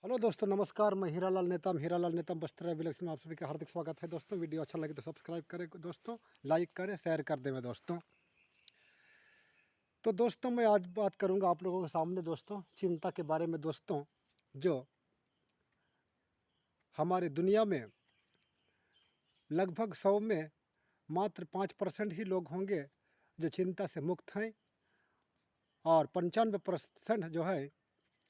Hello दोस्तों, नमस्कार। मैं हीरालाल नेतम बस्तर विलेक्शन में आप सभी का हार्दिक स्वागत है। दोस्तों, वीडियो अच्छा लगे तो सब्सक्राइब करें दोस्तों, लाइक करें, शेयर कर दें दोस्तों। तो दोस्तों, मैं आज बात करूंगा आप लोगों के सामने दोस्तों चिंता के बारे में दोस्तों। जो हमारी दुनिया में लगभग 100 में मात्र 5% ही लोग होंगे जो चिंता से मुक्त हैं, और 95% जो है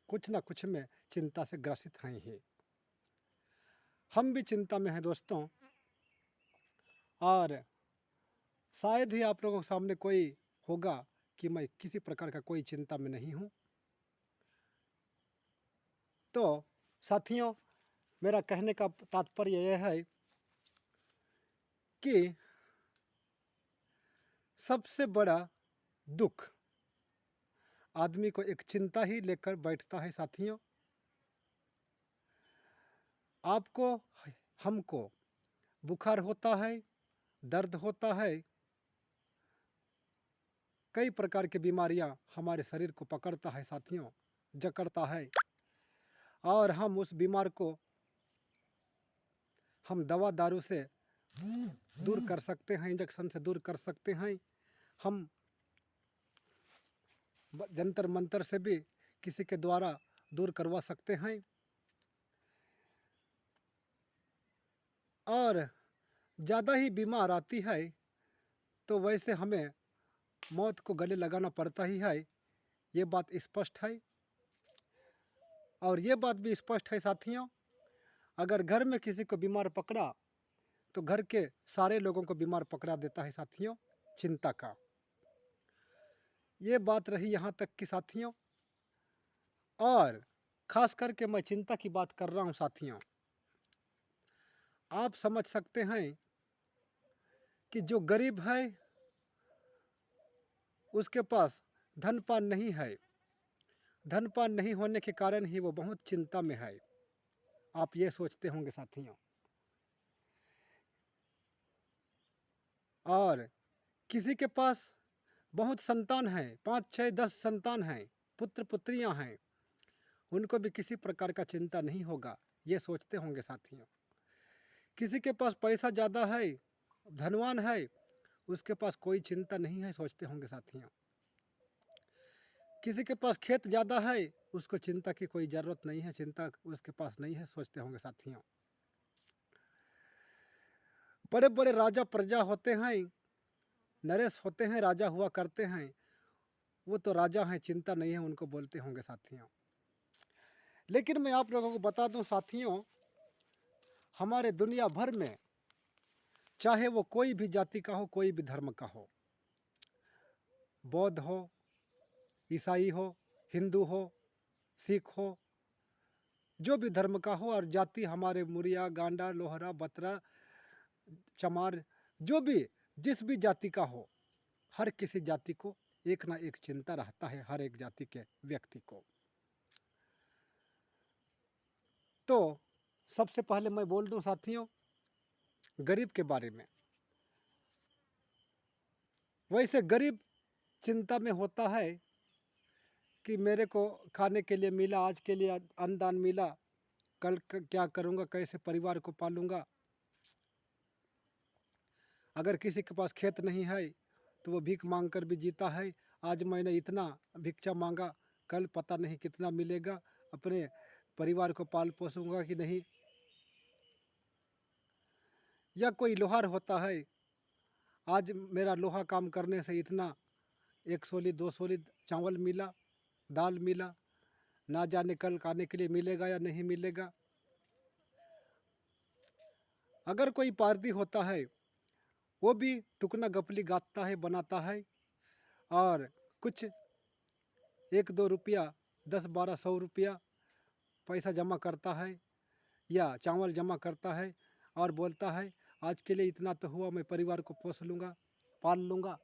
कुछ ना कुछ में चिंता से ग्रसित हैं ही। हम भी चिंता में हैं दोस्तों, और शायद ही आप लोगों के सामने कोई होगा कि मैं किसी प्रकार का कोई चिंता में नहीं हूँ। तो साथियों, मेरा कहने का तात्पर्य यह है कि सबसे बड़ा दुख आदमी को एक चिंता ही लेकर बैठता है। साथियों, आपको, हमको बुखार होता है, दर्द होता है, कई प्रकार की बीमारियां हमारे शरीर को पकड़ता है साथियों, जकड़ता है, और हम उस बीमार को हम दवा दारू से दूर कर सकते हैं, इंजेक्शन से दूर कर सकते हैं, हम जंतर मंतर से भी किसी के द्वारा दूर करवा सकते हैं। और ज़्यादा ही बीमार आती है तो वैसे हमें मौत को गले लगाना पड़ता ही है, ये बात स्पष्ट है। और ये बात भी स्पष्ट है साथियों, अगर घर में किसी को बीमार पकड़ा तो घर के सारे लोगों को बीमार पकड़ा देता है साथियों, चिंता का। ये बात रही यहाँ तक कि साथियों, और ख़ास करके मैं चिंता की बात कर रहा हूँ साथियों। आप समझ सकते हैं कि जो गरीब है उसके पास धन पान नहीं है, धन पान नहीं होने के कारण ही वो बहुत चिंता में है। आप ये सोचते होंगे साथियों। और किसी के पास बहुत संतान है, 5 6 10 संतान हैं, पुत्र पुत्रियां हैं, उनको भी किसी प्रकार का चिंता नहीं होगा, ये सोचते होंगे साथियों। किसी के पास पैसा ज़्यादा है, धनवान है, उसके पास कोई चिंता नहीं है, सोचते होंगे साथियों। किसी के पास खेत ज़्यादा है, उसको चिंता की कोई ज़रूरत नहीं है, चिंता उसके पास नहीं है, सोचते होंगे साथियों। बड़े बड़े राजा प्रजा होते हैं, नरेश होते हैं, राजा हुआ करते हैं, वो तो राजा हैं, चिंता नहीं है उनको, बोलते होंगे साथियों। लेकिन मैं आप लोगों को बता दूं साथियों, हमारे दुनिया भर में चाहे वो कोई भी जाति का हो, कोई भी धर्म का हो, बौद्ध हो, ईसाई हो, हिंदू हो, सिख हो, जो भी धर्म का हो, और जाति हमारे मुरिया, गांडा, लोहरा, बतरा, चमार, जो भी जिस भी जाति का हो, हर किसी जाति को एक ना एक चिंता रहता है, हर एक जाति के व्यक्ति को। तो सबसे पहले मैं बोल दूं साथियों गरीब के बारे में। वैसे गरीब चिंता में होता है कि मेरे को खाने के लिए मिला, आज के लिए अन्नदान मिला, कल क्या करूँगा, कैसे परिवार को पालूंगा। अगर किसी के पास खेत नहीं है तो वो भीख मांग कर भी जीता है, आज मैंने इतना भिक्षा मांगा, कल पता नहीं कितना मिलेगा, अपने परिवार को पाल पोसूंगा कि नहीं। या कोई लोहार होता है, आज मेरा लोहा काम करने से इतना 1 सोली 2 सोली चावल मिला, दाल मिला, ना जाने कल खाने के लिए मिलेगा या नहीं मिलेगा। अगर कोई पारधी होता है, वो भी टुकना गपली गाता है, बनाता है, और कुछ 1 2 रुपया, 10 12 100 रुपया पैसा जमा करता है या चावल जमा करता है, और बोलता है आज के लिए इतना तो हुआ, मैं परिवार को पोस लूँगा, पाल लूँगा,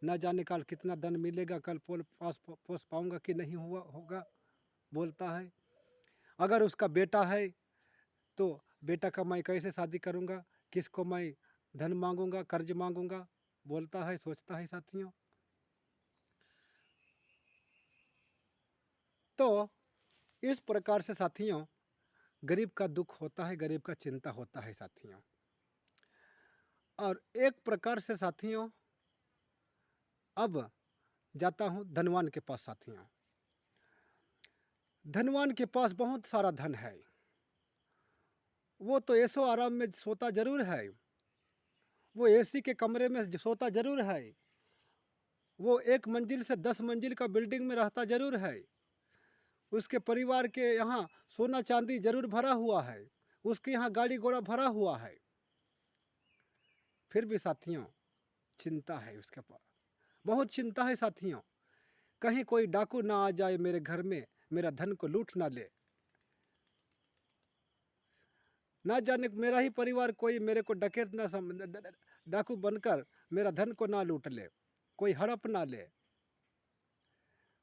न जाने कल कितना धन मिलेगा, कल पोस पाऊँगा कि नहीं हुआ होगा, बोलता है। अगर उसका बेटा है तो बेटा का मैं कैसे शादी करूँगा, किसको मैं धन मांगूंगा, कर्ज मांगूंगा, बोलता है, सोचता है साथियों। तो इस प्रकार से साथियों गरीब का दुख होता है, गरीब का चिंता होता है साथियों। और एक प्रकार से साथियों अब जाता हूँ धनवान के पास साथियों। धनवान के पास बहुत सारा धन है, वो तो ऐसो आराम में सोता जरूर है, वो एसी के कमरे में सोता जरूर है, वो 1 मंजिल से 10 मंजिल का बिल्डिंग में रहता जरूर है, उसके परिवार के यहाँ सोना चांदी जरूर भरा हुआ है, उसके यहाँ गाड़ी घोड़ा भरा हुआ है, फिर भी साथियों चिंता है उसके पास, बहुत चिंता है साथियों। कहीं कोई डाकू ना आ जाए मेरे घर में, मेरा धन को लूट ना ले, ना जाने मेरा ही परिवार कोई मेरे को डकैत ना डाकू बनकर मेरा धन को ना लूट ले, कोई हड़प ना ले,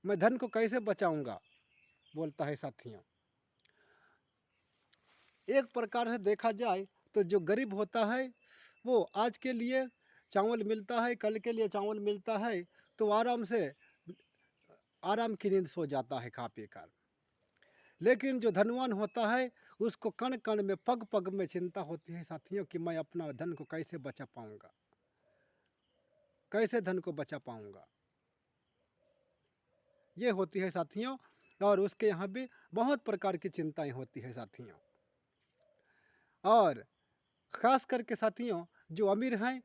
मैं धन को कैसे बचाऊंगा, बोलता है साथियों। एक प्रकार से देखा जाए तो जो गरीब होता है वो आज के लिए चावल मिलता है, कल के लिए चावल मिलता है, तो आराम से आराम की नींद सो जाता है खा पी कर। लेकिन जो धनवान होता है उसको कण कण में पग पग में चिंता होती है साथियों कि मैं अपना धन को कैसे बचा पाऊंगा, कैसे धन को बचा पाऊंगा, ये होती है साथियों। और उसके यहाँ भी बहुत प्रकार की चिंताएं होती है साथियों। और ख़ास करके साथियों जो अमीर हैं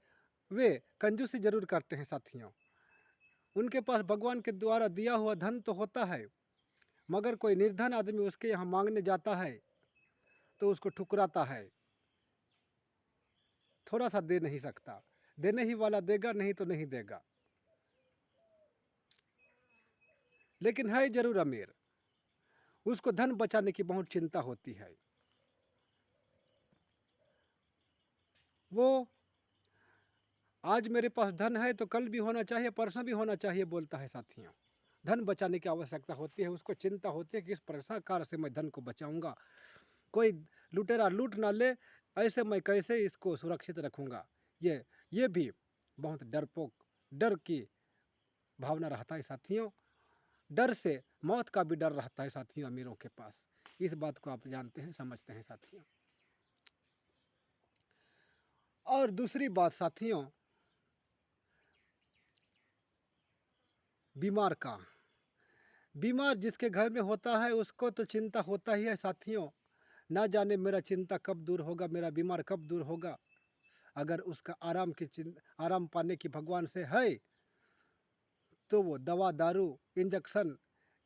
वे कंजूसी जरूर करते हैं साथियों, उनके पास भगवान के द्वारा दिया हुआ धन तो होता है, मगर कोई निर्धन आदमी उसके यहाँ मांगने जाता है तो उसको ठुकराता है, थोड़ा सा दे नहीं सकता, देने ही वाला देगा, नहीं तो नहीं देगा। लेकिन है जरूर अमीर, उसको धन बचाने की बहुत चिंता होती है, वो आज मेरे पास धन है तो कल भी होना चाहिए, परसों भी होना चाहिए, बोलता है साथियों। धन बचाने की आवश्यकता होती है, उसको चिंता होती है कि इस प्रकार से मैं धन को बचाऊंगा, कोई लुटेरा लूट ना ले, ऐसे मैं कैसे इसको सुरक्षित रखूंगा। ये भी बहुत डरपोक, डर की भावना रहता है साथियों। डर से मौत का भी डर रहता है साथियों अमीरों के पास, इस बात को आप जानते हैं, समझते हैं साथियों। और दूसरी बात साथियों बीमार का, बीमार जिसके घर में होता है उसको तो चिंता होता ही है साथियों, ना जाने मेरा चिंता कब दूर होगा, मेरा बीमार कब दूर होगा। अगर उसका आराम पाने की भगवान से है तो वो दवा दारू इंजेक्शन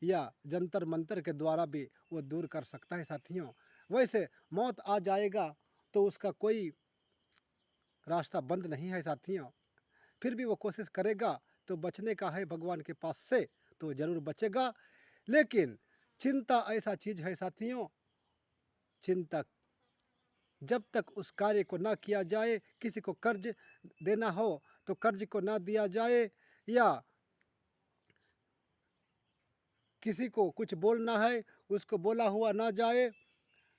या जंतर मंतर के द्वारा भी वो दूर कर सकता है साथियों। वैसे मौत आ जाएगा तो उसका कोई रास्ता बंद नहीं है साथियों, फिर भी वो कोशिश करेगा, तो बचने का है भगवान के पास से तो ज़रूर बचेगा। लेकिन चिंता ऐसा चीज़ है साथियों, चिंता जब तक उस कार्य को ना किया जाए, किसी को कर्ज देना हो तो कर्ज को ना दिया जाए, या किसी को कुछ बोलना है उसको बोला हुआ ना जाए,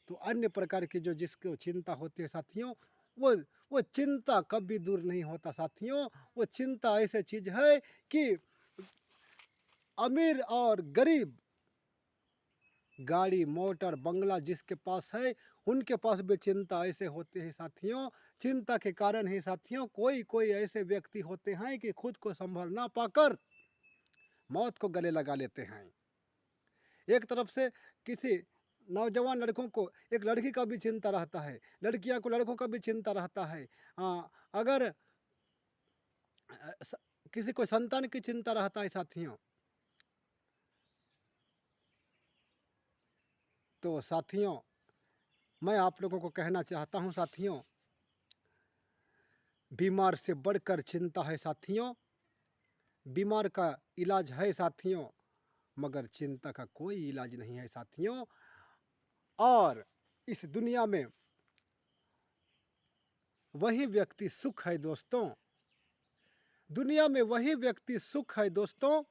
तो अन्य प्रकार की जो जिसको चिंता होती है साथियों, वो वो चिंता कभी दूर नहीं होता साथियों। वो चिंता ऐसी चीज़ है कि अमीर और गरीब, गाड़ी मोटर बंगला जिसके पास है उनके पास भी चिंता ऐसे होती है साथियों। चिंता के कारण ही साथियों कोई कोई ऐसे व्यक्ति होते हैं कि खुद को संभाल ना पाकर मौत को गले लगा लेते हैं। एक तरफ से किसी नौजवान लड़कों को एक लड़की का भी चिंता रहता है, लड़कियां को लड़कों का भी चिंता रहता है। अगर किसी को संतान की चिंता रहता है साथियों, तो साथियों मैं आप लोगों को कहना चाहता हूं साथियों, बीमार से बढ़कर चिंता है साथियों। बीमार का इलाज है साथियों, मगर चिंता का कोई इलाज नहीं है साथियों। और इस दुनिया में वही व्यक्ति सुख है दोस्तों, दुनिया में वही व्यक्ति सुख है दोस्तों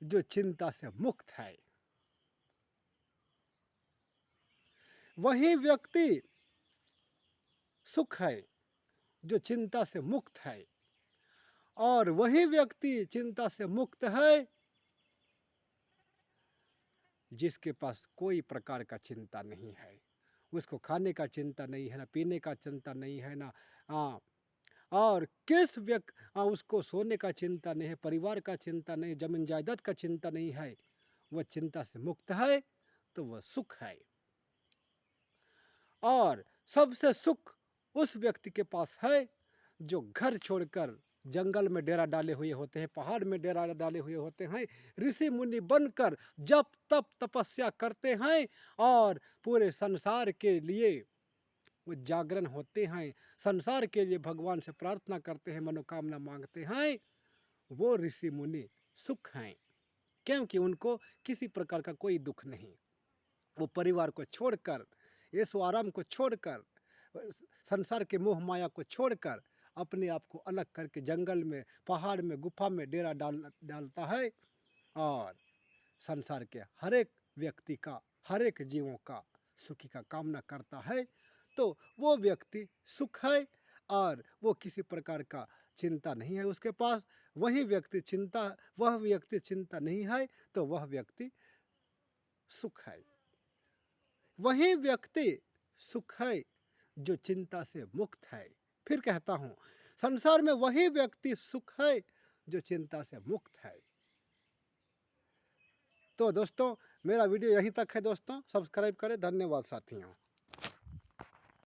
जो चिंता से मुक्त है। वही व्यक्ति सुख है जो चिंता से मुक्त है, और वही व्यक्ति चिंता से मुक्त है जिसके पास कोई प्रकार का चिंता नहीं है। उसको खाने का चिंता नहीं है, ना पीने का चिंता नहीं है, ना और किस व्यक्ति उसको सोने का चिंता नहीं है, परिवार का चिंता नहीं, जमीन जायदाद का चिंता नहीं है, वह चिंता से मुक्त है, तो वह सुख है। और सबसे सुख उस व्यक्ति के पास है जो घर छोड़कर जंगल में डेरा डाले हुए होते हैं, पहाड़ में डेरा डाले हुए होते हैं, ऋषि मुनि बनकर जप तप तपस्या करते हैं और पूरे संसार के लिए वो जागरण होते हैं, संसार के लिए भगवान से प्रार्थना करते हैं, मनोकामना मांगते हैं। वो ऋषि मुनि सुख हैं, क्योंकि उनको किसी प्रकार का कोई दुख नहीं। वो परिवार को छोड़कर, ऐशो आराम को छोड़कर, संसार के मोह माया को छोड़कर अपने आप को अलग करके जंगल में, पहाड़ में, गुफा में डेरा डालता है और संसार के हर एक व्यक्ति का, हर एक जीवों का सुखी का कामना करता है। तो वो व्यक्ति सुख है और वो किसी प्रकार का चिंता नहीं है उसके पास। वह व्यक्ति चिंता नहीं है, तो वह व्यक्ति सुख है। वही व्यक्ति सुख है जो चिंता से मुक्त है। फिर कहता हूँ, संसार में वही व्यक्ति सुख है जो चिंता से मुक्त है। तो दोस्तों, मेरा वीडियो यहीं तक है दोस्तों, सब्सक्राइब करें। धन्यवाद साथियों।